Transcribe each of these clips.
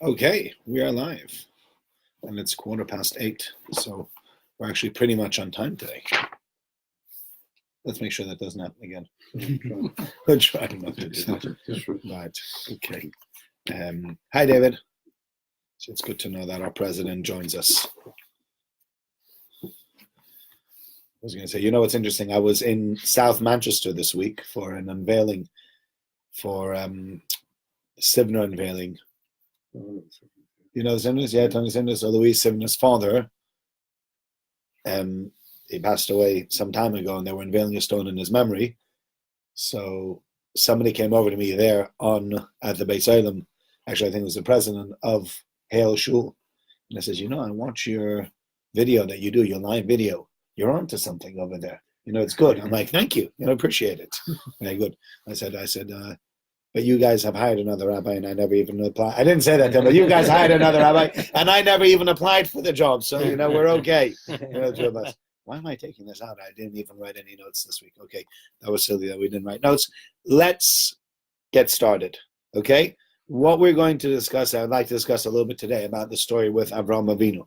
Okay, we are live, and it's 8:15, so we're actually pretty much on time today. Let's make sure that doesn't happen again. We'll try not to do that. Right, okay. Hi, David. So it's good to know that our president joins us. I was going to say, you know what's interesting? I was in South Manchester this week for an unveiling, for Sivner unveiling. You know the Sivners? Yeah, Tony Sivner. So Louise Sivner's father, he passed away some time ago, and they were unveiling a stone in his memory. So somebody came over to me there at the Beis Olam. Actually, I think it was the president of Hale Shul. And I says, I watch your video that you do, your live video. You're onto something over there. It's good. I'm like, thank you. Appreciate it. Very good. I said, but you guys have hired another rabbi, and I never even applied. I didn't say that to him, but you guys hired another rabbi, and I never even applied for the job. So, we're okay. The two of us. Why am I taking this out? I didn't even write any notes this week. Okay, that was silly that we didn't write notes. Let's get started, okay? What we're going to discuss, I'd like to discuss a little bit today about the story with Avraham Avinu.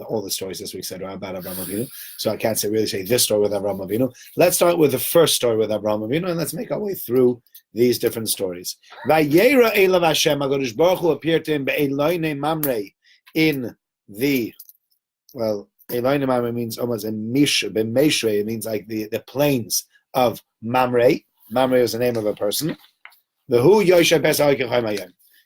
All the stories this week said are about Avraham Avinu, so I can't really say this story with Avraham Avinu. Let's start with the first story with Avraham Avinu, and let's make our way through these different stories. Vayeira elav Hashem, HaKadosh Baruch Hu appeared to him be'eloine mamre in the, Eloine Mamre means almost b'meshre, it means like the plains of Mamre. Mamre is the name of a person. The hu yoshe pesach.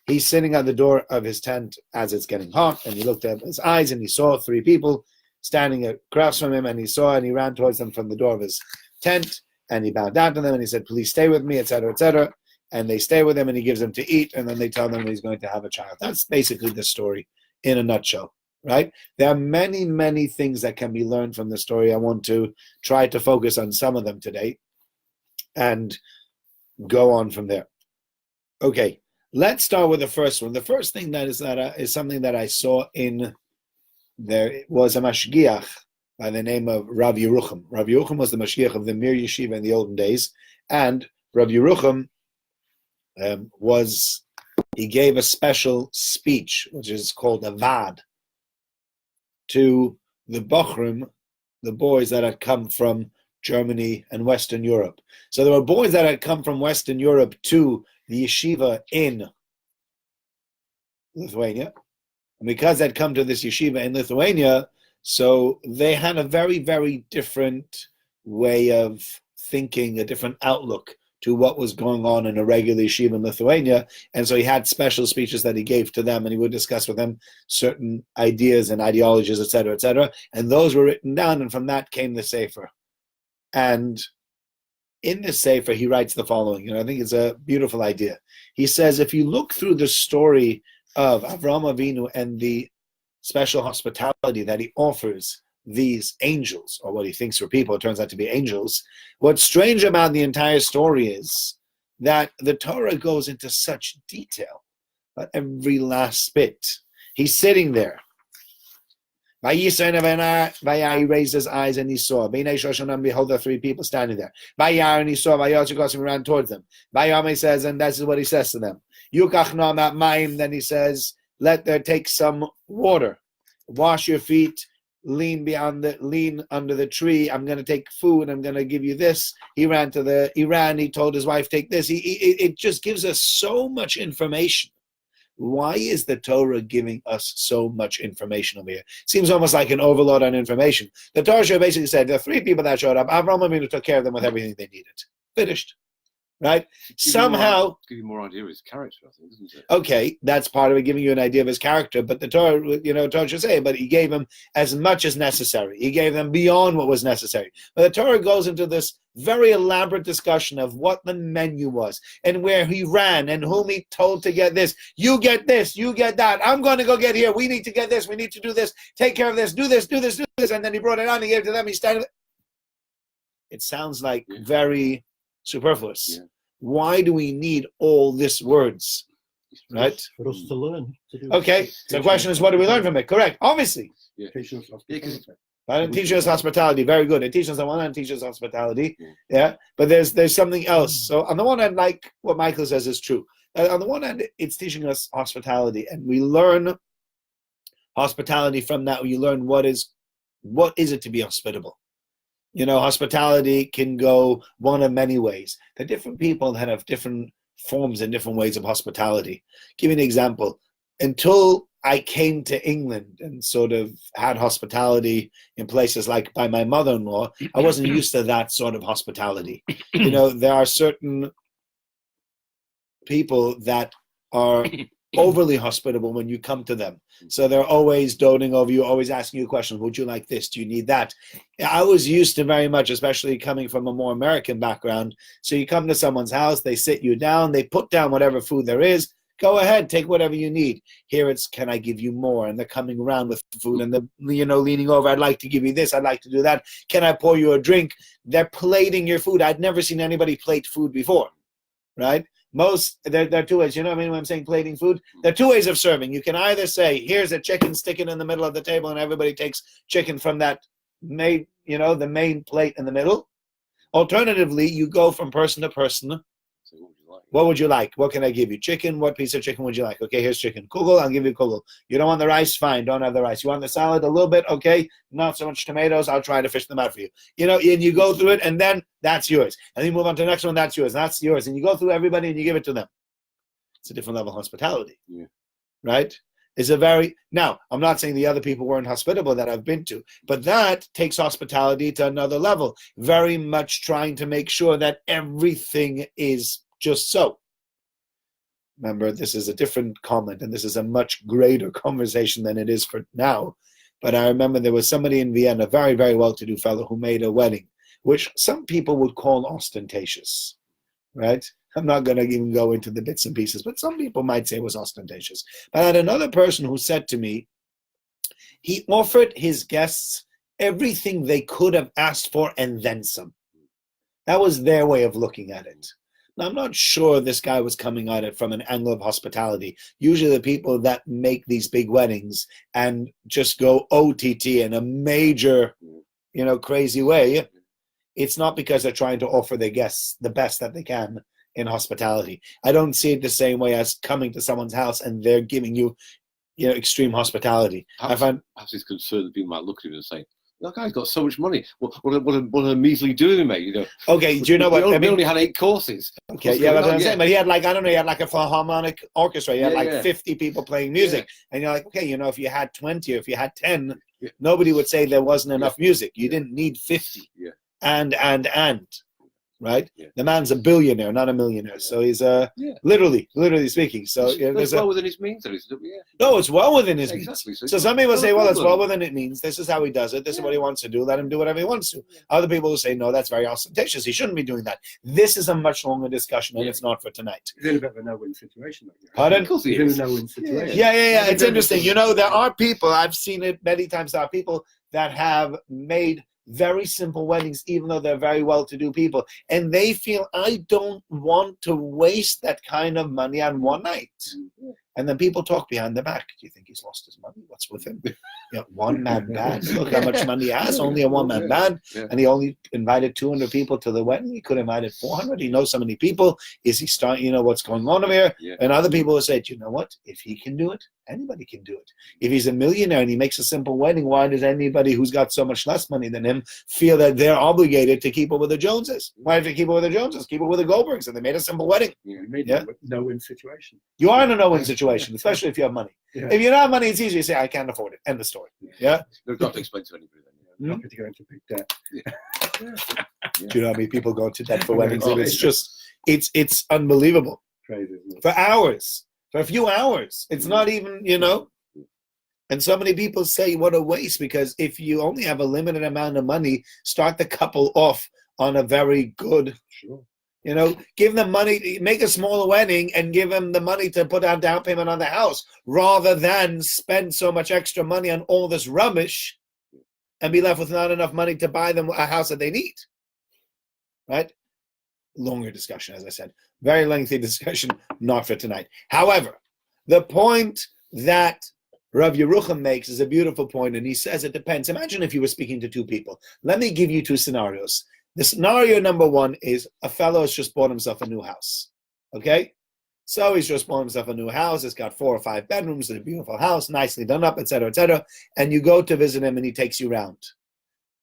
He's sitting at the door of his tent as it's getting hot, and he looked at his eyes and he saw three people standing across from him, and he ran towards them from the door of his tent, and he bowed down to them and he said, please stay with me, etc., etc. And they stay with him, and he gives them to eat, and then they tell them he's going to have a child. That's basically the story in a nutshell, right? There are many, many things that can be learned from the story. I want to try to focus on some of them today and go on from there. Okay. Let's start with the first one. The first thing is something that I saw there was a mashgiach by the name of Rav Yerucham. Rav Yerucham was the mashgiach of the Mir Yeshiva in the olden days, and Rav Yerucham he gave a special speech, which is called a vad, to the Bochrim, the boys that had come from Germany and Western Europe. So there were boys that had come from Western Europe to the yeshiva in Lithuania. And because they'd come to this yeshiva in Lithuania, so they had a very, very different way of thinking, a different outlook to what was going on in a regular yeshiva in Lithuania. And so he had special speeches that he gave to them, and he would discuss with them certain ideas and ideologies, etc., etc. And those were written down, and from that came the Sefer. And in this Sefer, he writes the following, I think it's a beautiful idea. He says, if you look through the story of Avraham Avinu and the special hospitality that he offers these angels, or what he thinks were people, it turns out to be angels, what's strange about the entire story is that the Torah goes into such detail about every last bit. He's sitting there. He raised his eyes and he saw. Behold, there are three people standing there. And he saw. He ran towards them. He says, and this is what he says to them. Then he says, take some water. Wash your feet. Lean under the tree. I'm going to take food. I'm going to give you this. He ran to Iran. He told his wife, take this. It just gives us so much information. Why is the Torah giving us so much information over here? Seems almost like an overload on information. The Torah basically said there are three people that showed up. Avraham Avinu took care of them with everything they needed. Finished. Right? Somehow give you more idea of his character, I think, isn't it? Okay, that's part of it, giving you an idea of his character. But the Torah, Torah should say, but he gave him as much as necessary. He gave them beyond what was necessary. But the Torah goes into this very elaborate discussion of what the menu was and where he ran and whom he told to get this. You get this, you get that. I'm going to go get here. We need to get this. We need to do this. Take care of this. Do this, do this, do this. And then he brought it on. He gave it to them. He started. It sounds like very superfluous. Yeah. Why do we need all these words? Right? For us to learn. Okay. So the question is, what do we learn from it? Correct. Obviously. Yeah. It teaches us hospitality. Very good. It teaches us on one hand, teaches hospitality. Yeah. But there's something else. So on the one hand, like what Michael says is true. On the one hand, it's teaching us hospitality, and we learn hospitality from that. We learn what is it to be hospitable. Hospitality can go one of many ways. There are different people that have different forms and different ways of hospitality. Give you an example. Until I came to England and sort of had hospitality in places like by my mother-in-law, I wasn't used to that sort of hospitality. There are certain people that are overly hospitable when you come to them. So they're always doting over you, always asking you questions. Would you like this? Do you need that? I was used to very much, especially coming from a more American background. So you come to someone's house, they sit you down, they put down whatever food there is. Go ahead, take whatever you need. Here it's, can I give you more? And they're coming around with food and they're, leaning over. I'd like to give you this. I'd like to do that. Can I pour you a drink? They're plating your food. I'd never seen anybody plate food before, right? There are two ways. You know what I mean when I'm saying plating food? There are two ways of serving. You can either say, here's a chicken, stick it in the middle of the table, and everybody takes chicken from that the main plate in the middle. Alternatively, you go from person to person. So what would you like? What can I give you? Chicken? What piece of chicken would you like? Okay, here's chicken. Kugel, I'll give you kugel. You don't want the rice? Fine, don't have the rice. You want the salad? A little bit? Okay, not so much tomatoes. I'll try to fish them out for you. And you go through it, and then that's yours. And then you move on to the next one, that's yours, that's yours. And you go through everybody, and you give it to them. It's a different level of hospitality, right? Now, I'm not saying the other people weren't hospitable that I've been to, but that takes hospitality to another level. Very much trying to make sure that everything is just so. Remember, this is a different comment, and this is a much greater conversation than it is for now. But I remember there was somebody in Vienna, a very, very well-to-do fellow, who made a wedding, which some people would call ostentatious, right? I'm not going to even go into the bits and pieces, but some people might say it was ostentatious. But I had another person who said to me, he offered his guests everything they could have asked for and then some. That was their way of looking at it. Now, I'm not sure this guy was coming at it from an angle of hospitality. Usually the people that make these big weddings and just go OTT in a major, crazy way, it's not because they're trying to offer their guests the best that they can in hospitality. I don't see it the same way as coming to someone's house and they're giving you, extreme hospitality. Perhaps he's concerned that people might look at him and say, that guy's got so much money. What a measly doing, mate. Okay, do you know what? We only had 8 courses. Okay, yeah, that's what I'm saying. But he had he had like a philharmonic orchestra. He had 50 people playing music. And you're like, okay, if you had 20 or if you had 10, nobody would say there wasn't enough music. You didn't need 50. Yeah. And. Right? Yeah. The man's a billionaire, not a millionaire. So he's literally speaking. So it's well within his means, isn't it? Yeah. No, it's well within his means. Exactly. So some people say, well, it's well within his means. This is how he does it. This is what he wants to do. Let him do whatever he wants to. Other people will say, no, that's very ostentatious. He shouldn't be doing that. This is a much longer discussion, and it's not for tonight. He's in a bit of a no-win situation. Pardon? Of course he He's is. in a no-win situation. Yeah. It's interesting. There are people, I've seen it many times, there are people that have made very simple weddings, even though they're very well-to-do people, and they feel, I don't want to waste that kind of money on one night. And then people talk behind their back. Do you think he's lost his money? What's with him? One-man band. Look how much money he has. Only a one-man band. And he only invited 200 people to the wedding. He could have invited 400. He knows so many people. Is he starting, what's going on over here? Yeah. And other people will say, you know what? If he can do it, anybody can do it. If he's a millionaire and he makes a simple wedding, why does anybody who's got so much less money than him feel that they're obligated to keep up with the Joneses? Why do they keep up with the Joneses? Keep up with the Goldbergs. And they made a simple wedding. You made no-win situation. You are in a no-win situation, especially if you have money. Yeah. If you don't have money, it's easy to say, I can't afford it. End of story. Yeah? They've got to explain to anybody then. Not going to go into big debt. Do you know how many people go to debt for weddings? And it's just, it's unbelievable. Crazy, isn't it? For hours. For a few hours. It's not even, And so many people say, what a waste, because if you only have a limited amount of money, start the couple off on a very good, give them money, make a smaller wedding and give them the money to put down down payment on the house, rather than spend so much extra money on all this rubbish and be left with not enough money to buy them a house that they need. Right? Longer discussion, as I said. Very lengthy discussion, not for tonight. However, the point that Rav Yerucham makes is a beautiful point, and he says it depends. Imagine if you were speaking to 2 people. Let me give you 2 scenarios. The scenario number 1 is a fellow has just bought himself a new house. Okay? So he's just bought himself a new house. It's got 4 or 5 bedrooms. It's a beautiful house, nicely done up, etc., etc. And you go to visit him, and he takes you around.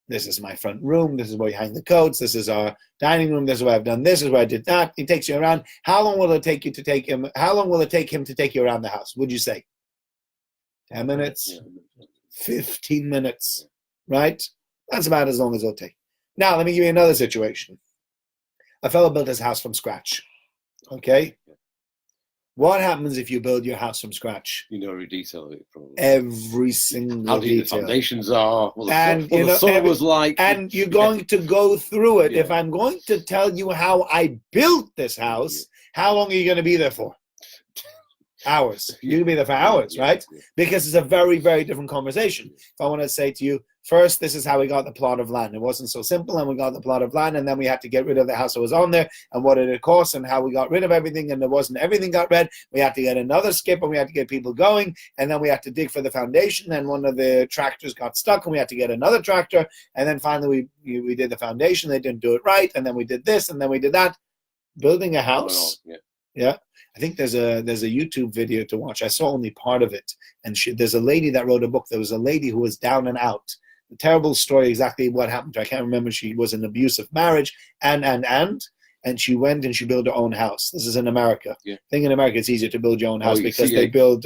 This is my front room. This is where you hang the coats. This is our dining room. This is where I've done this. This is where I did that. He takes you around. How long will it take you to take him? How long will it take him to take you around the house? Would you say 10 minutes, 15 minutes, right? That's about as long as it'll take. Now, let me give you another situation. A fellow built his house from scratch. Okay. What happens if you build your house from scratch? You know every detail of it, probably. Every single How deep the detail. foundations are, what And, the soil was like. And you're going to go through it. Yeah. If I'm going to tell you how I built this house, how long are you going to be there for? Hours. You're going to be there for hours, right? Because it's a very, very different conversation. If I want to say to you, first, this is how we got the plot of land. It wasn't so simple, and we got the plot of land, and then we had to get rid of the house that was on there, and what did it cost, and how we got rid of everything, and there wasn't everything got rid. We had to get another skip, and we had to get people going, and then we had to dig for the foundation, and one of the tractors got stuck, and we had to get another tractor, and then finally we did the foundation. They didn't do it right, and then we did this, and then we did that. Building a house. Yeah. I think there's a YouTube video to watch. I saw only part of it, and there's a lady that wrote a book. There was a lady who was down and out. A terrible story, exactly what happened to her. I can't remember. She was in an abusive marriage, and she went and she built her own house. This is in America. Yeah. I think in America it's easier to build your own house because they build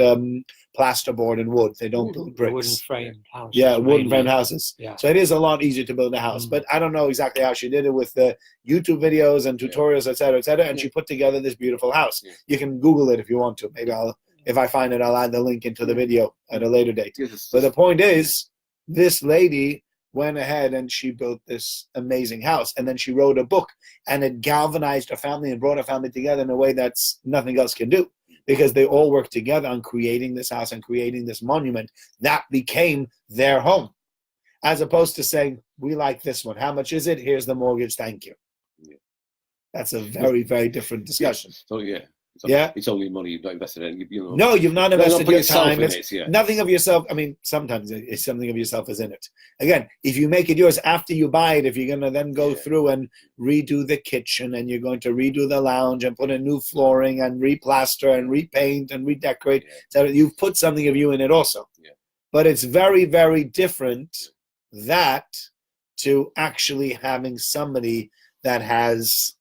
plasterboard and wood. They don't build bricks. Wooden frame houses. Yeah, wooden frame houses. Yeah. So it is a lot easier to build a house. But I don't know exactly how she did it with the YouTube videos and tutorials, etc., etc. And she put together this beautiful house. Yeah. You can Google it if you want to. Maybe if I find it, I'll add the link into the video at a later date. But the point is, this lady went ahead and she built this amazing house, and then she wrote a book, and it galvanized her family and brought her family together in a way that's nothing else can do, because they all worked together on creating this house and creating this monument that became their home, as opposed to saying, we like this one, how much is it, here's the mortgage, thank you. That's a very, very different discussion. So it's only money you've not invested in. No, you've not invested your time. Nothing of yourself. I mean, sometimes it's something of yourself is in it. Again, if you make it yours after you buy it, if you're going to then go through and redo the kitchen, and you're going to redo the lounge and put in new flooring and replaster and repaint and redecorate, so you've put something of you in it also. Yeah. But it's very, very different that to actually having somebody that has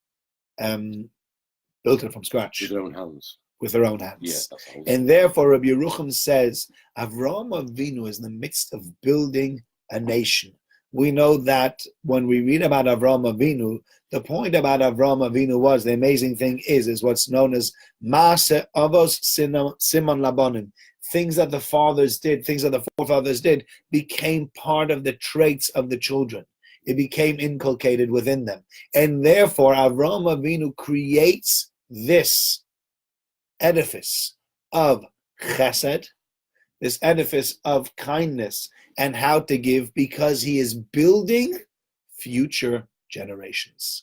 built it from scratch. With their own hands. With their own hands. Yeah, that's all. And therefore, Rabbi Yerucham says, Avraham Avinu is in the midst of building a nation. We know that when we read about Avraham Avinu, the point about Avraham Avinu was, the amazing thing is what's known as Maaseh Avos Simon Labonim. Things that the fathers did, things that the forefathers did, became part of the traits of the children. It became inculcated within them. And therefore, Avraham Avinu creates this edifice of chesed, this edifice of kindness and how to give, because he is building future generations.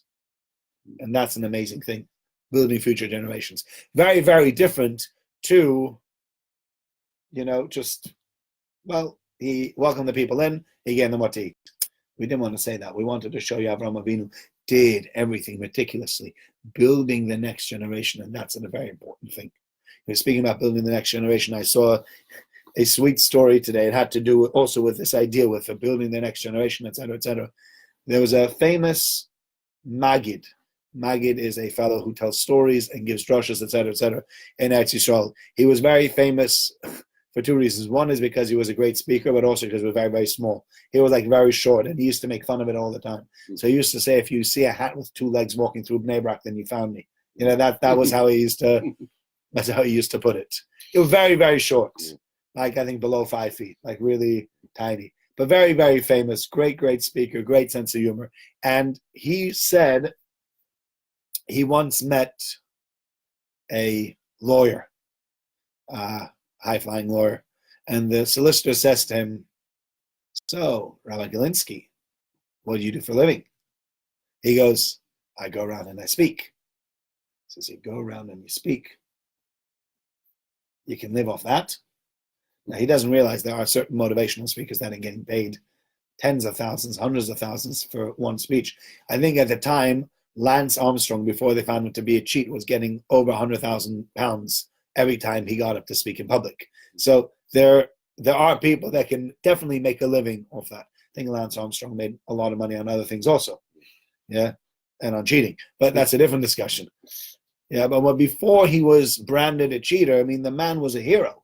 And that's an amazing thing, building future generations. Very, very different to, he welcomed the people in, he gave them what to eat. We didn't want to say that. We wanted to show you Avraham Avinu did everything meticulously, building the next generation, and that's a very important thing. Speaking about building the next generation, I saw a sweet story today. It had to do also with this idea with building the next generation, etc., etc. There was a famous Maggid. Maggid is a fellow who tells stories and gives drushes, etc., etc., in Eretz Yisrael. He was very famous for two reasons. One is because he was a great speaker, but also because he was very, very small. He was very short, and he used to make fun of it all the time. So he used to say, if you see a hat with two legs walking through Bnei Brak, then you found me. That was how he used to, that's how he used to put it. It was very, very short, I think below 5 feet, really tiny. But very, very famous, great, great speaker, great sense of humor. And he said he once met a lawyer, high-flying lawyer, and the solicitor says to him, so, Rabbi Galinsky, what do you do for a living? He goes, I go around and I speak. He says, you go around and you speak. You can live off that? Now, he doesn't realize there are certain motivational speakers that are getting paid tens of thousands, hundreds of thousands for one speech. I think at the time, Lance Armstrong, before they found him to be a cheat, was getting over £100,000 every time he got up to speak in public. So there are people that can definitely make a living off that. I think Lance Armstrong made a lot of money on other things also, yeah, and on cheating. But that's a different discussion. Yeah, but before he was branded a cheater, I mean, the man was a hero,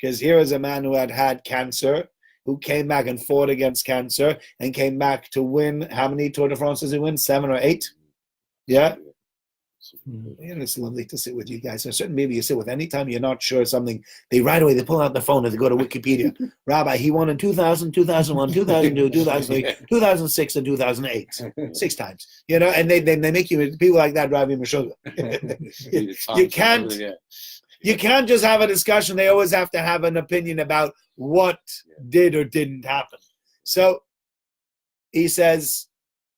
because here is a man who had cancer, who came back and fought against cancer and came back to win. How many Tour de France did he win? 7 or 8? Yeah. It's lovely to sit with you guys. There's certain people you sit with anytime you're not sure something, they right away, they pull out their phone and they go to Wikipedia. Rabbi, he won in 2000, 2001, 2002, 2003, 2006, and 2008. 6 times. And they make you, people like that drive you sugar. You can't just have a discussion. They always have to have an opinion about what did or didn't happen. So he says,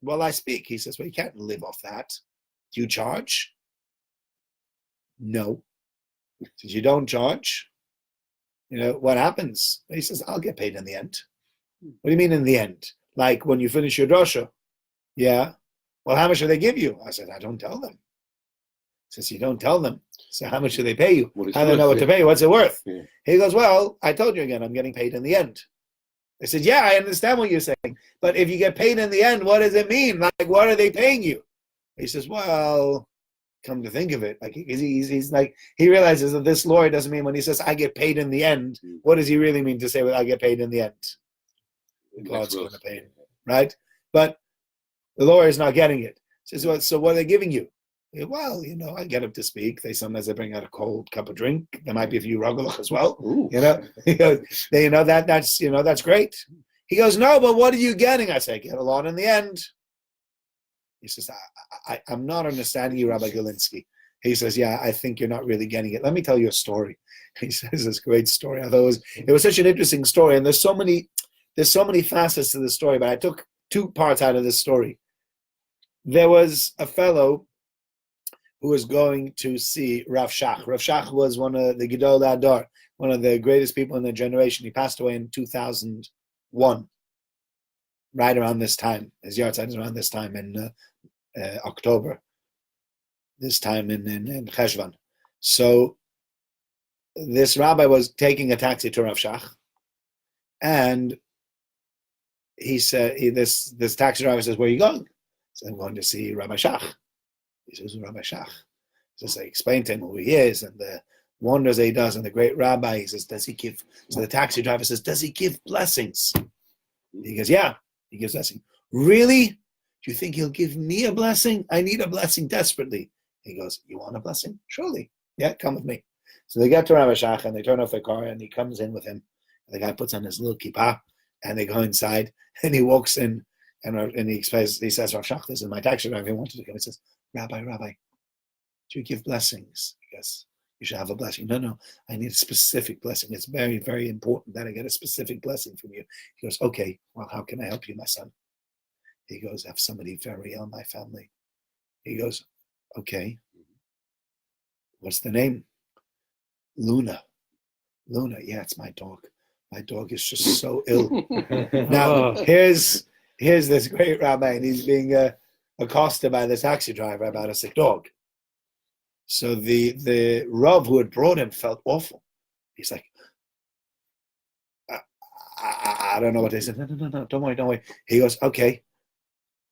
well, I speak. He says, well, you can't live off that. Do you charge? No. He says, you don't charge? What happens? He says, I'll get paid in the end. What do you mean in the end? Like when you finish your drosha? Yeah. Well, how much do they give you? I said, I don't tell them. He says, you don't tell them. So how much do they pay you? I don't know what to pay you. What's it worth? Yeah. He goes, well, I told you again, I'm getting paid in the end. I said, yeah, I understand what you're saying. But if you get paid in the end, what does it mean? Like, what are they paying you? He says, well, come to think of it, like he's like, he realizes that this lawyer doesn't mean when he says, I get paid in the end, what does he really mean to say, well, I get paid in the end? God's going to pay him, right? But the lawyer is not getting it. He says, well, so what are they giving you? Well, I get up to speak. Sometimes they bring out a cold cup of drink. There might be a few rugalach as well. Ooh. That's great. He goes, no, but what are you getting? I say, I get a lot in the end. He says, I'm not understanding you, Rabbi Galinsky. He says, yeah, I think you're not really getting it. Let me tell you a story. He says this great story. I thought it was such an interesting story, and there's so many facets to the story, but I took 2 parts out of this story. There was a fellow who was going to see Rav Shach. Rav Shach was one of the Gedol Adar, one of the greatest people in their generation. He passed away in 2001. Right around this time. His yahrzeit is around this time in October. This time in Cheshvan. So this rabbi was taking a taxi to Rav Shach, and he said, this taxi driver says, where are you going? So I'm going to see Rabbi Shach. He says, Rabbi Shach. So I explained to him who he is and the wonders that he does, and the great rabbi. He says, does he give? So the taxi driver says, does he give blessings? He goes, yeah. He gives blessing. Really? Do you think he'll give me a blessing? I need a blessing desperately. He goes, you want a blessing? Surely. Yeah, come with me. So they get to Rabbi Shach and they turn off their car and he comes in with him. And the guy puts on his little kippah and they go inside and he walks in and he says, Rav Shach, this is my taxi driver. He wanted to come. He says, Rabbi, do you give blessings? He goes, you should have a blessing. No, I need a specific blessing. It's very, very important that I get a specific blessing from you. He goes, okay, well, how can I help you, my son? He goes, I have somebody very ill in my family. He goes, okay. What's the name? Luna, yeah, it's my dog. My dog is just so ill. Now, here's this great rabbi, and he's being accosted by the taxi driver about a sick dog. So the Rav who had brought him felt awful. He's like, I don't know what they said. No, don't worry. He goes, okay,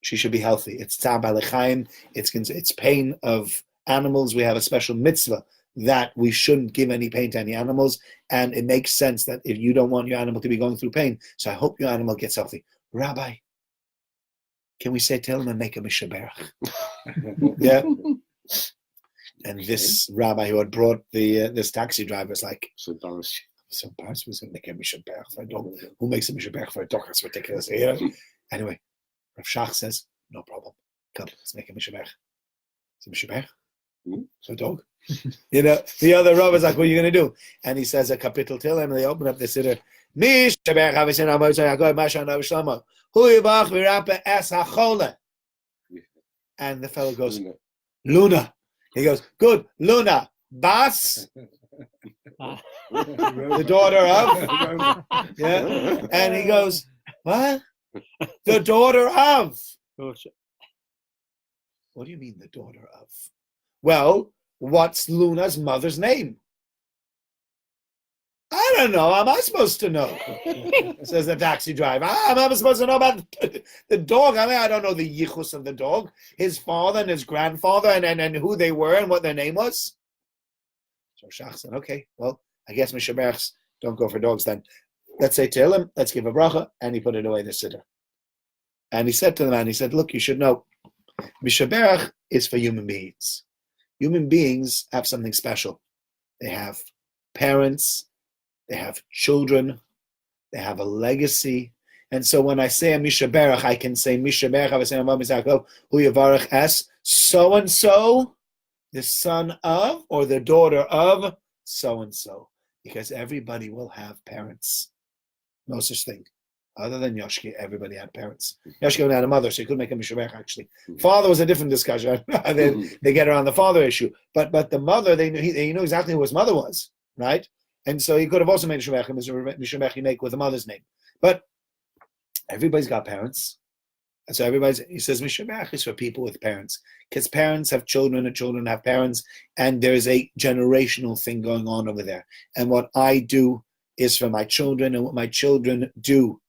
she should be healthy. It's tzar b'alechaim. It's pain of animals. We have a special mitzvah that we shouldn't give any pain to any animals, and it makes sense that if you don't want your animal to be going through pain, so I hope your animal gets healthy. Rabbi, can we say tell him and make a mishaberach? Yeah. And this rabbi who had brought this taxi driver is like, so Paris was going to make a mishaberach for a dog. Who makes a mishaberach for a dog? That's ridiculous. Yeah. Anyway, Rav Shach says, no problem. Come, let's make a mishaberach. It's a mishaberach. For a dog. The other rabbi is like, what are you going to do? And he says a kapitel till him, and they open up the siddur. And the fellow goes, Luna. He goes, good, Luna. Bas, the daughter of. Yeah. And he goes, what? The daughter of. What do you mean the daughter of? Well, what's Luna's mother's name? I don't know. How am I supposed to know? Says the taxi driver. How am I supposed to know about the dog? I mean, I don't know the yichus of the dog, his father and his grandfather, and who they were and what their name was. So Shach said, okay, well, I guess Mishaberachs don't go for dogs then. Let's say to him, let's give a bracha, and he put it away in the siddur. And he said to the man, he said, look, you should know, Mishaberach is for human beings. Human beings have something special. They have parents, they have children, they have a legacy. And so when I say a Mishaberach, I can say Mishaberach, I say Hu Yavarach Es, so-and-so, the son of or the daughter of so-and-so. Because everybody will have parents. No such thing. Other than Yoshki, everybody had parents. Yoshki only had a mother, so he couldn't make a Mishaberach, actually. Father was a different discussion. They get around the father issue. But the mother, they knew exactly who his mother was, right? And so he could have also made a Mishaberach you make with the mother's name. But everybody's got parents. And so he says Mishaberach is for people with parents. Because parents have children and children have parents. And there's a generational thing going on over there. And what I do is for my children, and what my children do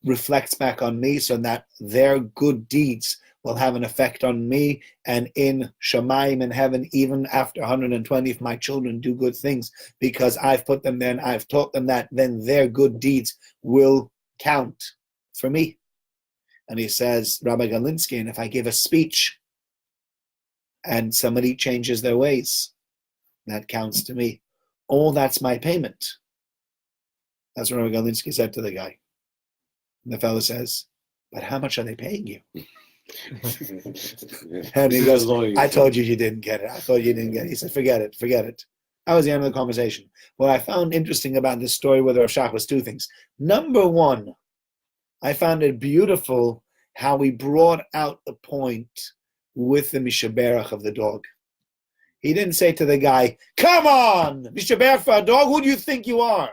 reflects back on me, so that their good deeds will have an effect on me, and in Shamayim in heaven, even after 120, if my children do good things, because I've put them there and I've taught them that, then their good deeds will count for me. And he says, Rabbi Galinsky, and if I give a speech and somebody changes their ways, that counts to me. All that's my payment. That's what Rabbi Galinsky said to the guy. And the fellow says, but how much are they paying you? And he goes, I told you didn't get it. I thought you didn't get it. He said, forget it. That was the end of the conversation. What I found interesting about this story with Rav Shach was two things. Number one, I found it beautiful how he brought out the point with the Mishaberach of the dog. He didn't say to the guy, come on, Mishaberach for a dog? Who do you think you are?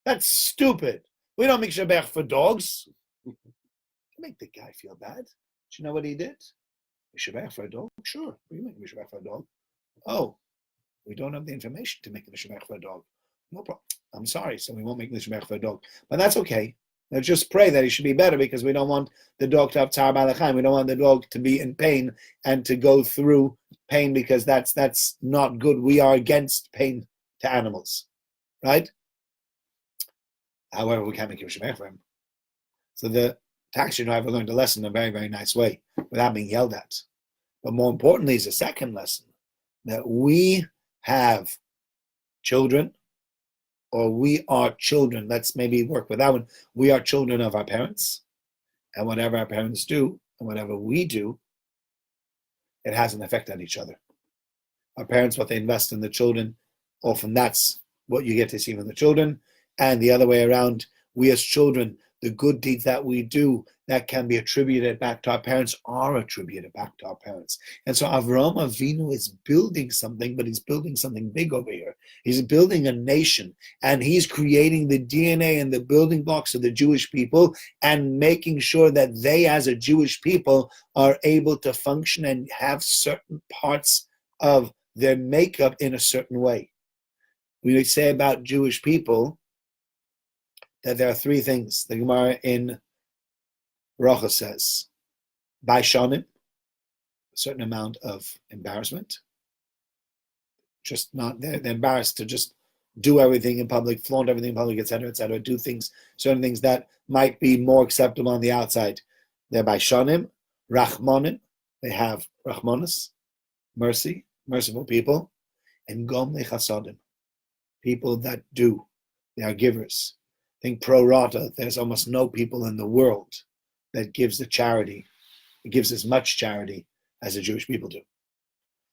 That's stupid. We don't make Mishaberach for dogs. Make the guy feel bad. Do you know what he did? Mishaberach for a dog? Sure, we make Mishaberach for a dog. Oh, we don't have the information to make a Mishaberach for a dog. No problem. I'm sorry, so we won't make Mishaberach for a dog. But that's okay. Let's just pray that he should be better, because we don't want the dog to have tzar b'alachayim. We don't want the dog to be in pain and to go through pain, because that's not good. We are against pain to animals, right? However, we can't make Mishaberach for him. So the taxi driver learned a lesson in a very, very nice way without being yelled at. But more importantly is a second lesson, that we have children, or we are children. Let's maybe work with that one. We are children of our parents, and whatever our parents do and whatever we do, it has an effect on each other. Our parents, what they invest in the children, often that's what you get to see from the children. And the other way around, we as children, the good deeds that we do that can be attributed back to our parents are attributed back to our parents. And so Avraham Avinu is building something, but he's building something big over here. He's building a nation, and he's creating the DNA and the building blocks of the Jewish people, and making sure that they as a Jewish people are able to function and have certain parts of their makeup in a certain way. We say about Jewish people that there are three things. The Gemara in Rocha says, by Shonim, a certain amount of embarrassment. Just not, they're embarrassed to just do everything in public, flaunt everything in public, etc., do things, certain things that might be more acceptable on the outside. They're by Shonim, Rachmanim, they have Rachmanis, mercy, merciful people, and Gomle Chasadim, people that do, they are givers. I think pro rata, there's almost no people in the world that gives the charity, it gives as much charity as the Jewish people do.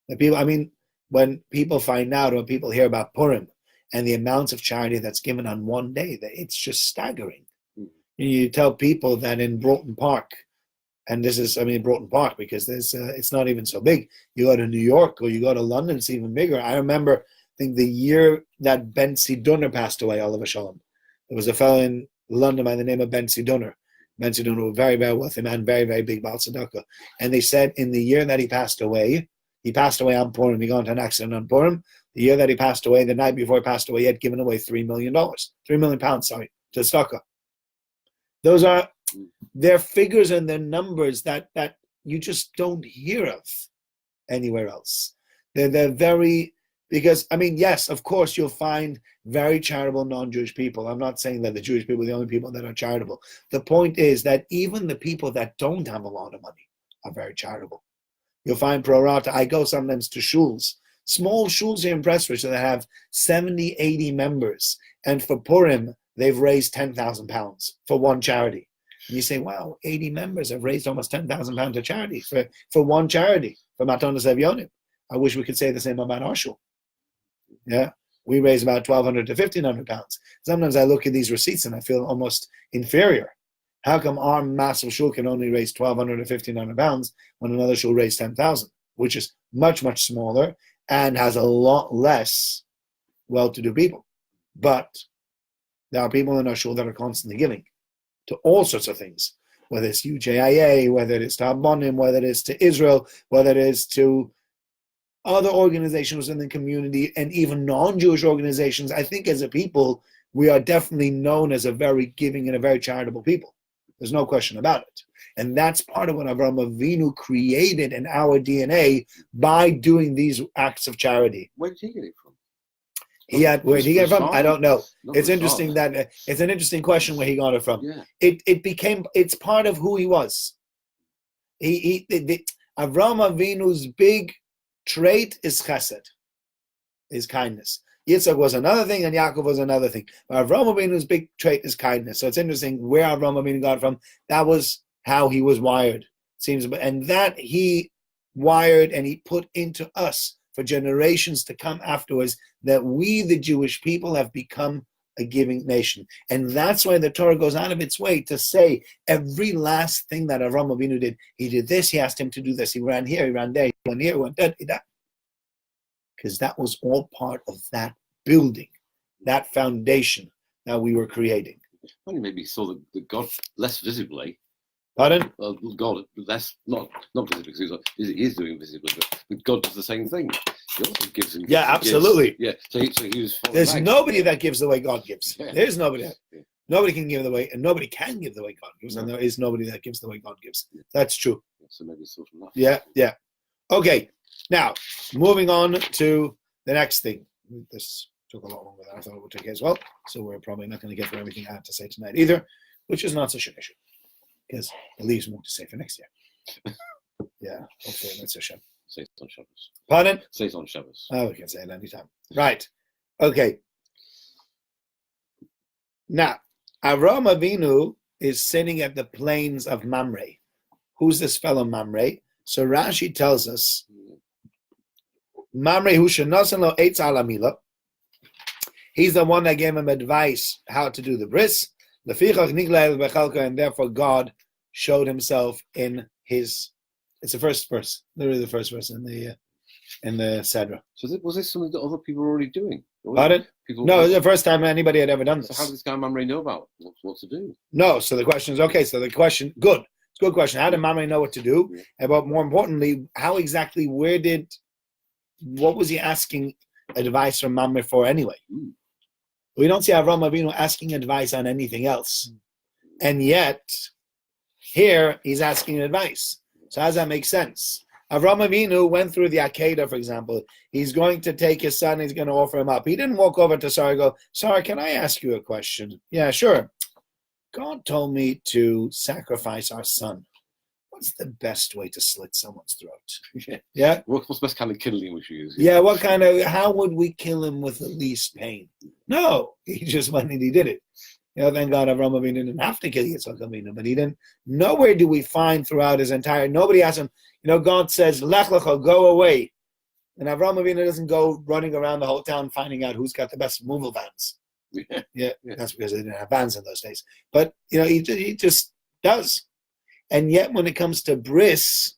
The people, I mean, when people find out, or when people hear about Purim and the amounts of charity that's given on one day, it's just staggering. You tell people that in Broughton Park, and this is, I mean, Broughton Park, because there's, it's not even so big. You go to New York or you go to London, it's even bigger. I remember, I think the year that Ben Sidunner passed away, Oliver Shalom. There was a fellow in London by the name of Ben Sidunner. Ben Sidon, a very, very wealthy man, very, very big Baal Tzedakah. And they said in the year that he passed away on Purim, he got into an accident on Purim. The year that he passed away, the night before he passed away, he had given away $3 million, £3 million, to tzedakah. Those are their figures and their numbers that you just don't hear of anywhere else. They're very, because, I mean, yes, of course, you'll find very charitable non-Jewish people. I'm not saying that the Jewish people are the only people that are charitable. The point is that even the people that don't have a lot of money are very charitable. You'll find pro rata. I go sometimes to shuls, small shuls here in Prestwich that have 70, 80 members. And for Purim, they've raised £10,000 for one charity. And you say, wow, 80 members have raised almost £10,000 to charity for one charity, for Matonas Evyonim. I wish we could say the same about our shul. Yeah, we raise about £1,200 to £1,500. Sometimes I look at these receipts and I feel almost inferior. How come our massive shul can only raise £1,200 to £1,500 when another shul raised 10,000, which is much, much smaller and has a lot less well-to-do people? But there are people in our shul that are constantly giving to all sorts of things, whether it's UJIA, whether it's to Abonim, whether it is to Israel, whether it is to other organizations in the community, and even non-Jewish organizations. I think as a people, we are definitely known as a very giving and a very charitable people. There's no question about it. And that's part of what Avraham Avinu created in our DNA by doing these acts of charity. Where did he get it from? Where did he get it from? I don't know. Not It's for interesting start. that it's an interesting question where he got it from. Yeah. It's part of who he was. Avraham Avinu's big trait is chesed, is kindness. Yitzchak was another thing, and Yaakov was another thing. But Avraham Avinu's big trait is kindness. So it's interesting where Avraham Avinu got it from. That was how he was wired, seems, and that he wired and he put into us for generations to come afterwards. That we, the Jewish people, have become a giving nation, and that's why the Torah goes out of its way to say every last thing that Avraham Avinu did. He did this. He asked him to do this. He ran here. He ran there. He went here. He went there. Because that was all part of that building, that foundation that we were creating. Only maybe he saw the God less visibly. Pardon? God less, not visibly, because he is doing visibly, but God does the same thing. He also gives and gives. Yeah, and gives. absolutely. Yeah, so he was. There's nobody that gives the way God gives. Yeah. There's nobody. Yeah. Nobody can give the way, and nobody can give the way God gives, and there is nobody that gives the way God gives. That's true. So maybe it's sort of enough. Yeah. Okay. Now, moving on to the next thing. This took a lot longer than I thought it would take as well, so we're probably not going to get through everything I have to say tonight either, which is not such an issue, because it leaves more to say for next year. Yeah, hopefully that's a shame. Say it on Shabbos. Pardon? Say it on Shabbos. Oh, we can say it anytime. Right. Okay. Now, Avraham Avinu is sitting at the plains of Mamre. Who's this fellow Mamre? So Rashi tells us, Mamre hu shenosan lo eitz ala mila. He's the one that gave him advice how to do the bris. Lefichach nigla el bechalka, and therefore God showed himself in his. It's the first verse, literally the first verse in the Sedra. So was this something that other people were already doing? Pardon? No, it's the first time anybody had ever done this. So how did this guy Mamre know about what to do? No, so the question is, okay, so the question, good. It's a good question. How did Mamre know what to do? Yeah. But more importantly, how exactly, what was he asking advice from Mamre for anyway? We don't see Avraham Avinu asking advice on anything else. And yet, here, he's asking advice. So how does that make sense? Avraham Avinu went through the Akedah, for example. He's going to take his son, he's going to offer him up. He didn't walk over to Sarah and go, Sarah, can I ask you a question? Yeah, sure. God told me to sacrifice our son. What's the best way to slit someone's throat? Yeah? What's the best kind of killing we should use? Yeah, how would we kill him with the least pain? No, he just went and he did it. Thank God Avraham Avinu didn't have to kill Yitzchak Avinu, but he didn't. Nowhere do we find throughout his entire, nobody asked him, God says, Lech lecha, go away. And Avraham Avinu doesn't go running around the whole town finding out who's got the best removal vans. Yeah, that's because they didn't have vans in those days. But, he just does. And yet when it comes to bris,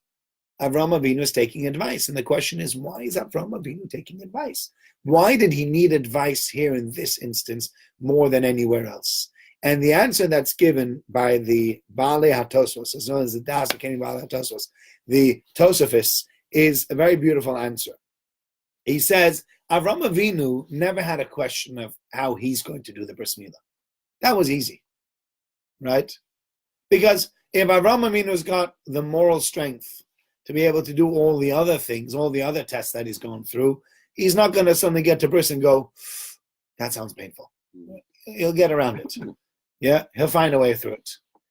Avraham Avinu is taking advice. And the question is, why is Avraham Avinu taking advice? Why did he need advice here in this instance more than anywhere else? And the answer that's given by the Baalei HaTosfos, as known as the Das Kenim Baalei HaTosfos, the Tosafists, is a very beautiful answer. He says, Avram Avinu never had a question of how he's going to do the bris milah. That was easy, right? Because if Avram Avinu's got the moral strength to be able to do all the other things, all the other tests that he's gone through, he's not going to suddenly get to bris and go, that sounds painful. He'll get around it. Yeah, he'll find a way through it.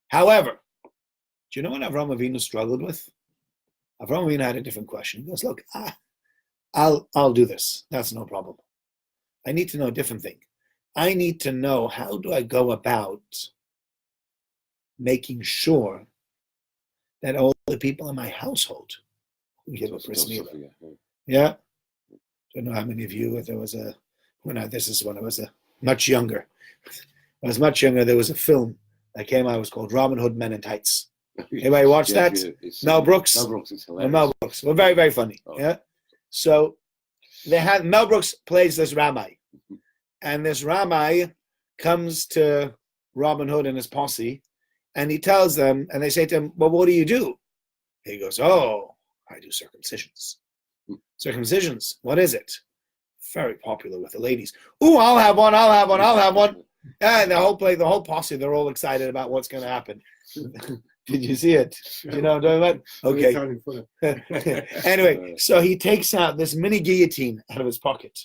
However, do you know what Avram Avinu struggled with? Avram Avinu had a different question. He goes, look, I'll do this. That's no problem. I need to know a different thing. I need to know, how do I go about making sure that all the people in my household who give a bris milah. Yeah? Don't know how many of you, there was this is when I was much younger. When I was much younger, there was a film that came out, it was called Robin Hood Men in Tights. Anybody watch that? Mel Brooks? Mel Brooks is hilarious. Mel Brooks. Well, very, very funny. Oh. Yeah. So they had Mel Brooks plays this rabbi. And this rabbi comes to Robin Hood and his posse, and he tells them, and they say to him, well, what do you do? He goes, oh, I do circumcisions. Circumcisions, what is it? Very popular with the ladies. Ooh, I'll have one. And the whole posse, they're all excited about what's going to happen. Did you see it? You know what I'm talking about? Okay. Anyway, so he takes out this mini guillotine out of his pocket.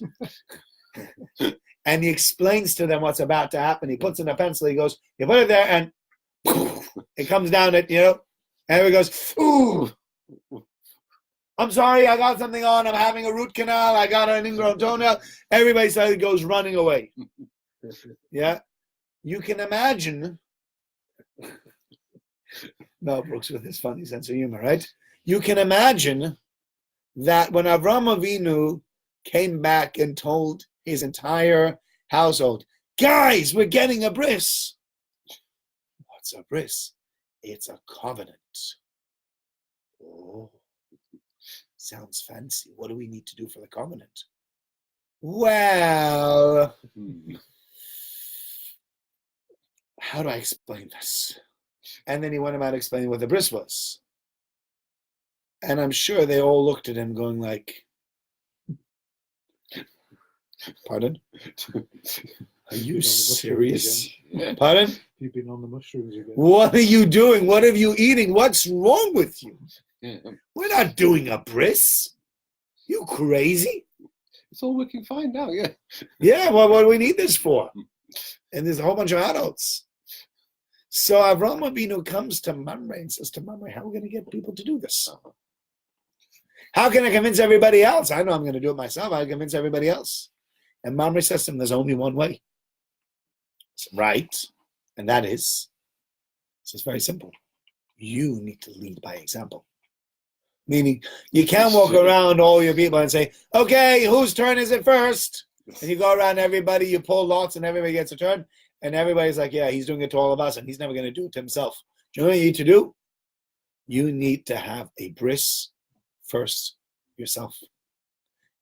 And he explains to them what's about to happen. He puts in a pencil. He goes, you put it there, and it comes down it, and he goes, ooh, I'm sorry, I got something on. I'm having a root canal. I got an ingrown toenail. Everybody suddenly goes running away. Yeah? You can imagine. Mel Brooks with his funny sense of humor, right? You can imagine that when Avram Avinu came back and told his entire household, guys, we're getting a bris. What's a bris? It's a covenant. Oh, sounds fancy. What do we need to do for the covenant? Well, how do I explain this? And then he went about explaining what the bris was. And I'm sure they all looked at him going like, pardon? Are you serious? Pardon? You've been on the mushrooms again. What are you doing? What are you eating? What's wrong with you? We're not doing a bris. You crazy? It's all working fine now, yeah. Yeah, well, what do we need this for? And there's a whole bunch of adults. So Avram Avinu comes to Mamre and says to Mamre, how are we going to get people to do this? How can I convince everybody else? I know I'm going to do it myself. I convince everybody else. And Mamre says to him, there's only one way. It's right. And that is, it's very simple. You need to lead by example. Meaning, you can't walk around all your people and say, okay, whose turn is it first? And you go around everybody, you pull lots, and everybody gets a turn. And everybody's like, yeah, he's doing it to all of us, and he's never going to do it to himself. Do you know what you need to do? You need to have a bris first yourself.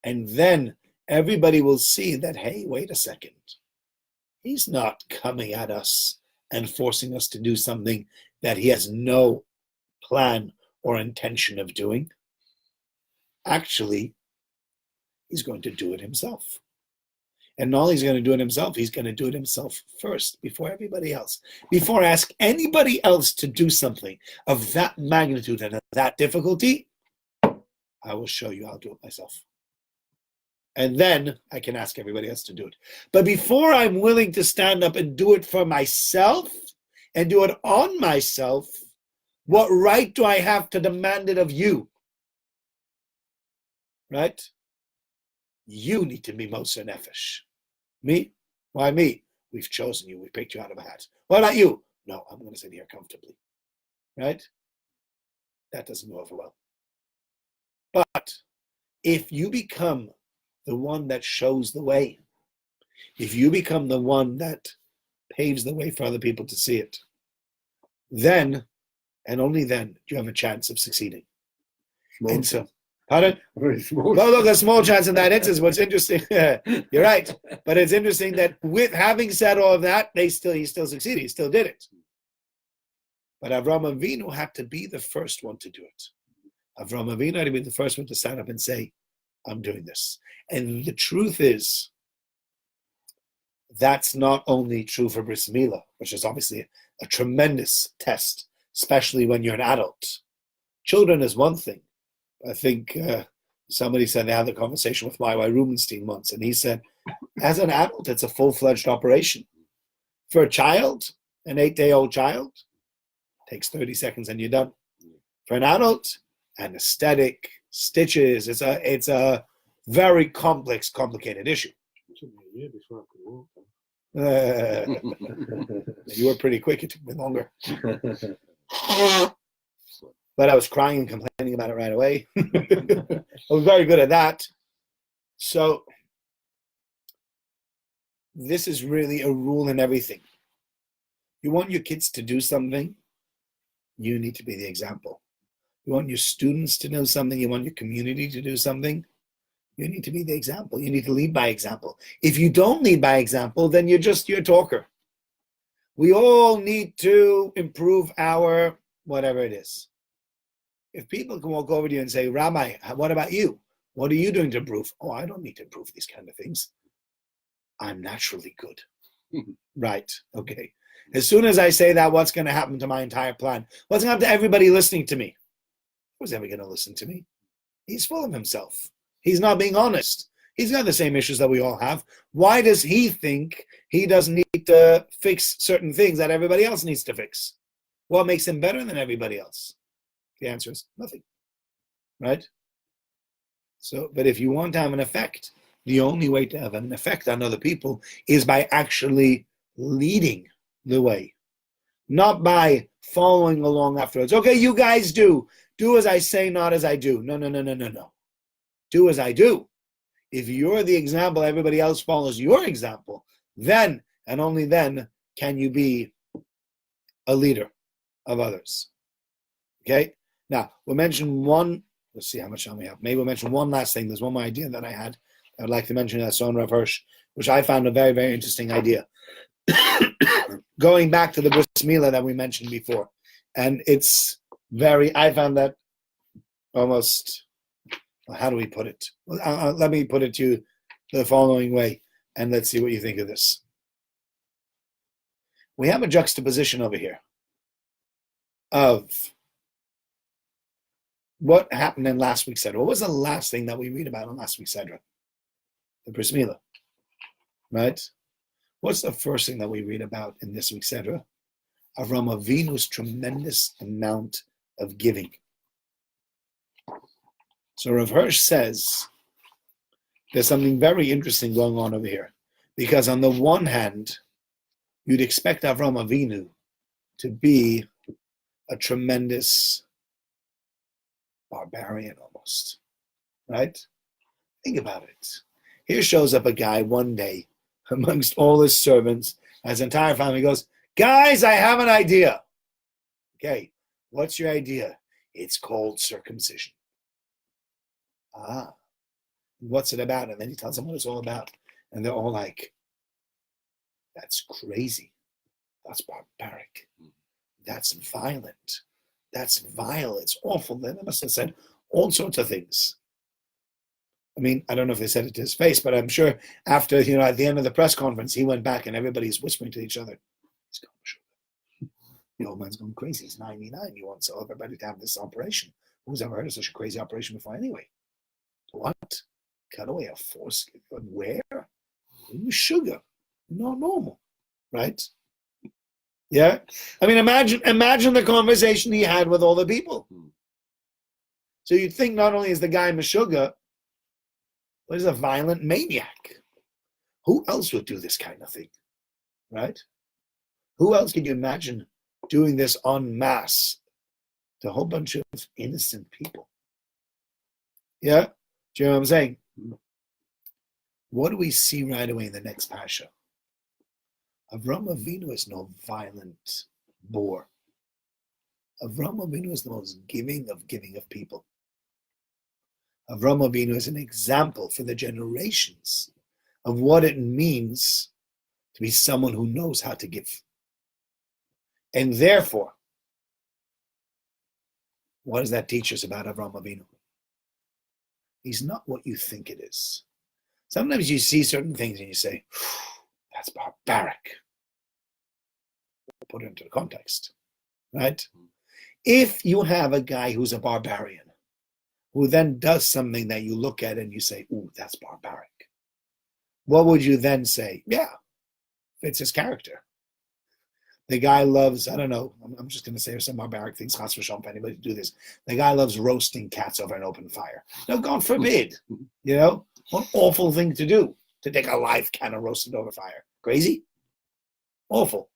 And then everybody will see that, hey, wait a second. He's not coming at us and forcing us to do something that he has no plan or intention of doing. Actually, he's going to do it himself. And not only is he going to do it himself, he's going to do it himself first, before everybody else. Before I ask anybody else to do something of that magnitude and of that difficulty, I will show you how to do it myself. And then I can ask everybody else to do it. But before I'm willing to stand up and do it for myself and do it on myself, what right do I have to demand it of you? Right? You need to be Moser Nefesh. Me? Why me? We've chosen you. We picked you out of a hat. What about you? No, I'm going to sit here comfortably. Right? That doesn't go over well. But if you become the one that shows the way, if you become the one that paves the way for other people to see it, then, and only then, do you have a chance of succeeding. And so, Pardon? Very small. Well, look, a small chance in that instance. What's interesting, you're right, but it's interesting that with having said all of that, he still succeeded. He still did it. But Avram Avinu had to be the first one to do it. Avram Avinu had to be the first one to stand up and say, I'm doing this. And the truth is, that's not only true for Bris Milah, which is obviously a tremendous test, especially when you're an adult. Children is one thing. I think somebody said they had a conversation with my Rubenstein once, and he said, as an adult, it's a full-fledged operation. For a child, an 8-day-old child, takes 30 seconds and you're done. For an adult, anesthetic, stitches, it's a very complex, complicated issue. It took me a year before I could walk. You were pretty quick. It took me longer. But I was crying and complaining about it right away. I was very good at that. So this is really a rule in everything. You want your kids to do something, you need to be the example. You want your students to know something, you want your community to do something, you need to be the example. You need to lead by example. If you don't lead by example, then you're a talker. We all need to improve our whatever it is. If people can walk over to you and say, Rabbi, what about you? What are you doing to improve? Oh, I don't need to improve these kind of things. I'm naturally good. Right, okay. As soon as I say that, what's going to happen to my entire plan? What's going to happen to everybody listening to me? Who's ever going to listen to me? He's full of himself. He's not being honest. He's got the same issues that we all have. Why does he think he doesn't need to fix certain things that everybody else needs to fix? What makes him better than everybody else? The answer is nothing. Right? So, but if you want to have an effect, the only way to have an effect on other people is by actually leading the way, not by following along afterwards. Okay, you guys do as I say, not as I do. No. Do as I do. If you're the example, everybody else follows your example, then and only then can you be a leader of others. Okay? Now, we'll mention one, let's see how much time we have. Maybe we'll mention one last thing. There's one more idea that I had. I'd like to mention that's on Rav Hirsch, which I found a very, very interesting idea. Going back to the Bris Milah that we mentioned before. And I found that almost, how do we put it? Let me put it to you the following way, and let's see what you think of this. We have a juxtaposition over here of what happened in last week's Sedra. What was the last thing that we read about in last week's Sedra? The Bris Milah, right? What's the first thing that we read about in this week's Sedra? Avram Avinu's tremendous amount of giving. So Rav Hirsch says there's something very interesting going on over here. Because on the one hand, you'd expect Avram Avinu to be a tremendous barbarian almost, right? Think about it. Here shows up a guy one day amongst all his servants, his entire family goes, guys, I have an idea. Okay, what's your idea? It's called circumcision. Ah, what's it about? And then he tells them what it's all about. And they're all like, that's crazy. That's barbaric. That's violent. That's vile. It's awful. Then they must have said all sorts of things. I mean, I don't know if they said it to his face, but I'm sure after, at the end of the press conference, he went back and everybody's whispering to each other. He's going, the old man's going crazy. He's 99. He wants everybody to have this operation. Who's ever heard of such a crazy operation before anyway? What? Cut away a foreskin? Where? Sugar. Not normal. Right? Yeah? I mean, imagine the conversation he had with all the people. So you'd think not only is the guy Meshuggah, but he's a violent maniac. Who else would do this kind of thing? Right? Who else can you imagine doing this en masse to a whole bunch of innocent people? Yeah? Do you know what I'm saying? What do we see right away in the next Parasha? Avram Avinu is no violent bore. Avram Avinu is the most giving of people. Avraham Avinu is an example for the generations of what it means to be someone who knows how to give. And therefore, what does that teach us about Avraham Avinu? He's not what you think it is. Sometimes you see certain things and you say, that's barbaric. Put it into the context, right? If you have a guy who's a barbarian, who then does something that you look at and you say, ooh, that's barbaric, what would you then say? Yeah, fits his character. The guy loves, I don't know, I'm just going to say some barbaric things, chas v'shalom, if anybody do this. The guy loves roasting cats over an open fire. No, God forbid, what awful thing to do, to take a live cat and roast it over fire. Crazy? Awful.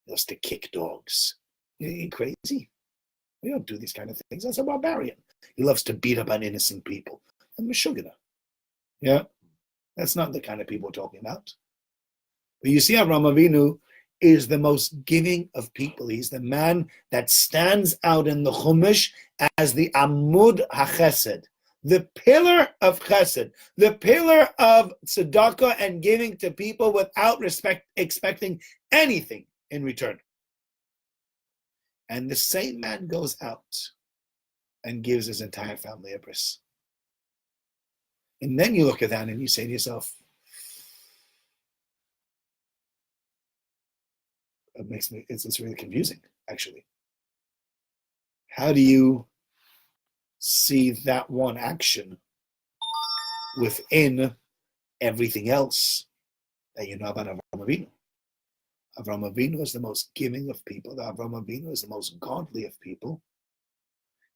He loves to kick dogs. You crazy? We don't do these kind of things. That's a barbarian. He loves to beat up on innocent people. I'm a Meshugana. Yeah? That's not the kind of people we're talking about. But you see, Avraham Avinu is the most giving of people. He's the man that stands out in the Chumash as the Amud HaChesed, the pillar of Chesed, the pillar of tzedakah and giving to people without expecting anything in return. And the same man goes out and gives his entire family a bris. And then you look at that and you say to yourself, it's really confusing, actually. How do you see that one action within everything else that you know about Avraham Avinu? Avraham Avinu is the most giving of people. Avraham Avinu is the most godly of people.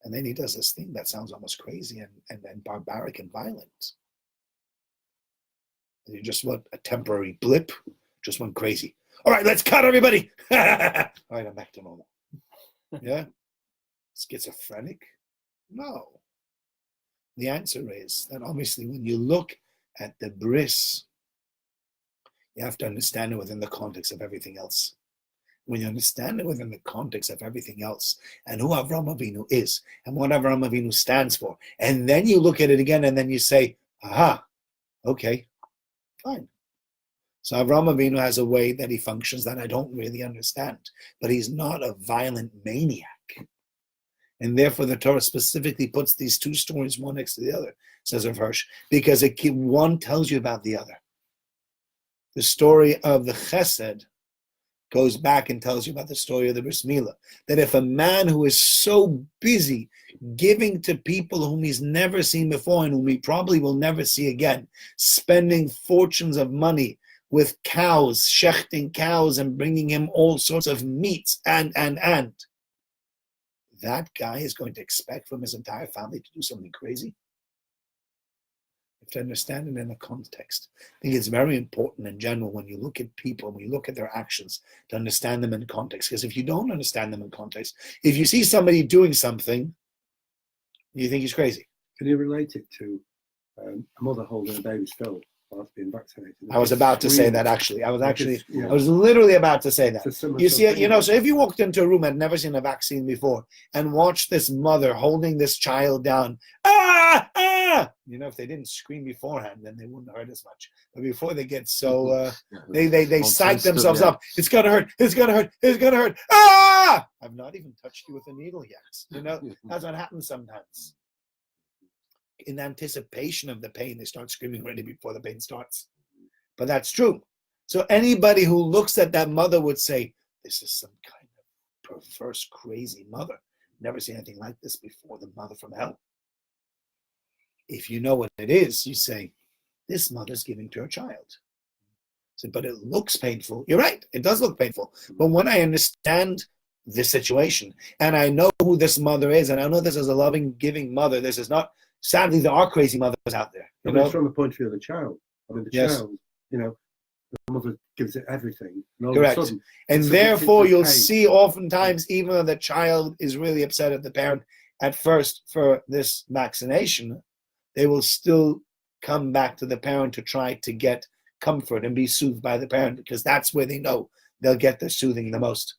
And then he does this thing that sounds almost crazy and barbaric and violent. And you just want a temporary blip, just went crazy. All right, let's cut everybody. All right, I'm back to normal. Yeah? Schizophrenic? No. The answer is that obviously when you look at the bris, you have to understand it within the context of everything else. When you understand it within the context of everything else and who Avraham Avinu is and what Avraham Avinu stands for, and then you look at it again and then you say, aha, okay, fine. So Avraham Avinu has a way that he functions that I don't really understand, but he's not a violent maniac. And therefore the Torah specifically puts these two stories one next to the other, says Rav Hirsch, because one tells you about the other. The story of the Chesed goes back and tells you about the story of the Bris Milah. That if a man who is so busy giving to people whom he's never seen before and whom he probably will never see again, spending fortunes of money with cows, shechting cows and bringing him all sorts of meats and, that guy is going to expect from his entire family to do something crazy? You have to understand it in the context. I think it's very important in general when you look at people, when you look at their actions, to understand them in context. Because if you don't understand them in context, if you see somebody doing something, you think he's crazy. Can you relate it to a mother holding a baby still whilst being vaccinated? I was about to say that, actually. I was literally about to say that. You see, so if you walked into a room and had never seen a vaccine before and watched this mother holding this child down, if they didn't scream beforehand, then they wouldn't hurt as much. But before they get so, they psych themselves up. It's gonna hurt. It's gonna hurt. It's gonna hurt. I've not even touched you with a needle yet. That's what happens sometimes. In anticipation of the pain, they start screaming already before the pain starts. But that's true. So anybody who looks at that mother would say, this is some kind of perverse, crazy mother. Never seen anything like this before, the mother from hell. If you know what it is, you say, this mother's giving to her child. So, but it looks painful. You're right, it does look painful. But when I understand this situation, and I know who this mother is, and I know this is a loving, giving mother, this is not, sadly, there are crazy mothers out there. It's from the point of view of the child. I mean, the child, the mother gives it everything. And correct. Of a sudden, and therefore, you'll see oftentimes, even though the child is really upset at the parent at first for this vaccination, they will still come back to the parent to try to get comfort and be soothed by the parent, because that's where they know they'll get the soothing the most.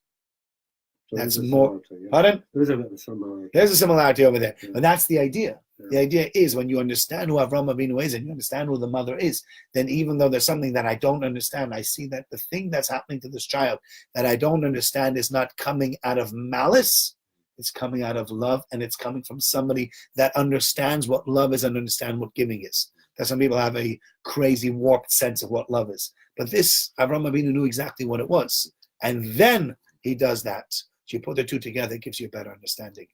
So That's there is a more. similarity, yeah. Pardon? There is a bit of a similarity. There's a similarity over there. Yeah. And that's the idea. Yeah. The idea is when you understand who Avram Avinu is and you understand who the mother is, then even though there's something that I don't understand, I see that the thing that's happening to this child that I don't understand is not coming out of malice. It's coming out of love, and it's coming from somebody that understands what love is and understands what giving is. That some people have a crazy warped sense of what love is. But this, Avram Avinu knew exactly what it was. And then he does that. So you put the two together, it gives you a better understanding.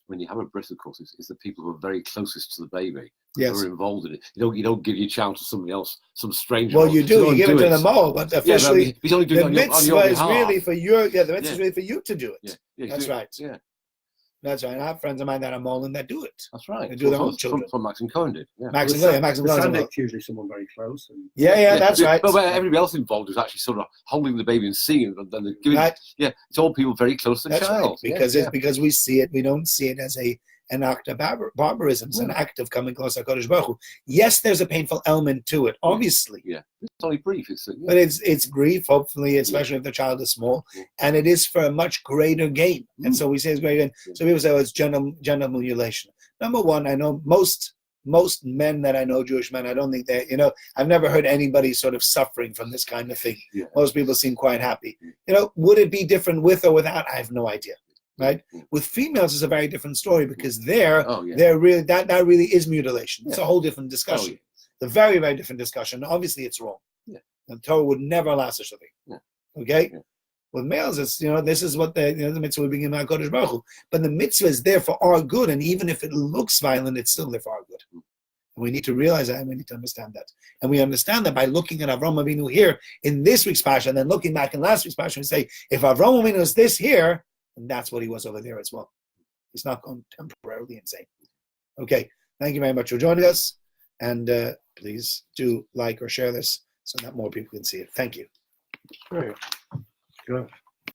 When you have a bris, of course, it's the people who are very closest to the baby Yes. who are involved in it. You don't give your child to somebody else, some stranger. Well, you do. Go You and give do it to them all, but officially, yeah, but he's only doing the it on your mitzvah is behalf. really for your. Yeah, the mitzvah Yeah. is really for you to do it. Yeah, yeah, That's right. Yeah, That's right. I have friends of mine that are Molan that do it. that's right. They do their own children. That's what Max and Cohen did. Yeah, Max and Well, William, Max and the William. Sandik's usually someone very close. And Yeah, that's right. But everybody else involved is actually sort of holding the baby and seeing it, and then giving. Right. Yeah, it's all people very close to the That's right. child. Because yeah, it's because we see it. We don't see it as an act of barbarism. It's an act of coming close to HaKadosh Baruch Hu. Yes, there's a painful element to it, obviously. yeah. It's only brief. But it's brief, hopefully, especially if the child is small, and it is for a much greater gain. And so we say it's greater gain. So people say, oh, it's genital mutilation. Number one, I know most men that I know, Jewish men, I don't think they, I've never heard anybody sort of suffering from this kind of thing. Yeah. Most people seem quite happy. Would it be different with or without? I have no idea. Right? With females, it's a very different story because they're really that really is mutilation. It's a whole different discussion. It's a very, very different discussion. Obviously, it's wrong. Yeah. The Torah would never allow such a thing. Yeah. Okay? Yeah. With males, it's this is what the mitzvah we begin by Kodesh Baruch Hu. But the mitzvah is there for our good, and even if it looks violent, it's still there for our good. And we need to realize that, and we need to understand that. And we understand that by looking at Avram Avinu here in this week's Pasha, and then looking back in last week's Pasha, we say, if Avram Avinu is this here, and that's what he was over there as well. He's not gone temporarily insane. Okay, thank you very much for joining us. And please do like or share this so that more people can see it. Thank you. Right. Good.